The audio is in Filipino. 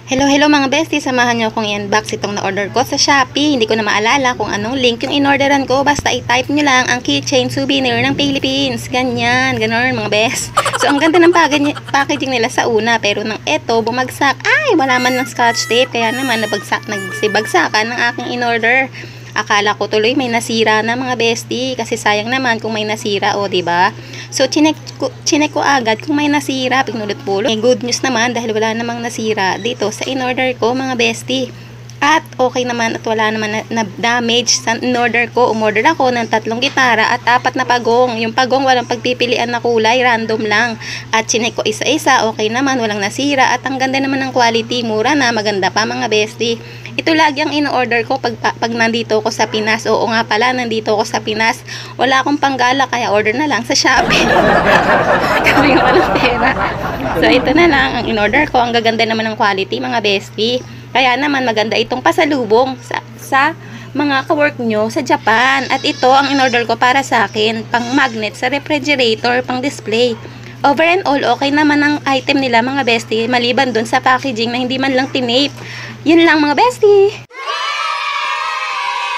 Hello mga bestie, samahan nyo akong i-unbox itong na-order ko sa Shopee. Hindi ko na maalala kung anong link yung in-orderan ko. Basta i-type nyo lang ang keychain souvenir ng Philippines. Ganyan, ganon mga best. So ang ganda ng packaging nila sa una, pero nang eto bumagsak, ay wala man ng scotch tape. Kaya naman nagsibagsakan ng aking in-order. Akala ko tuloy may nasira na mga bestie, kasi sayang naman kung may nasira, o diba? So chinek ko agad kung may nasira, pinulot-pulot. May good news naman dahil wala namang nasira dito sa in-order ko mga bestie. At okay naman at wala naman na damage sa in-order ko. Umorder ako ng 3 gitara at 4 na pagong. Yung pagong walang pagpipilian na kulay, random lang. At chinek ko isa-isa, okay naman, walang nasira. At ang ganda naman ng quality, mura na, maganda pa mga bestie. Ito lagi ang in-order ko pag nandito ako sa Pinas. Oo nga pala, nandito ako sa Pinas. Wala akong panggala, kaya order na lang sa Shopee. Kasi walang pera. So ito na lang ang in-order ko. Ang gaganda naman ng quality mga bestie. Kaya naman maganda itong pasalubong sa mga kawork nyo sa Japan. At ito ang in-order ko para sa akin, pang magnet sa refrigerator, pang display. Over and all, okay naman ang item nila mga bestie, maliban dun sa packaging na hindi man lang tinape. Yun lang mga bestie.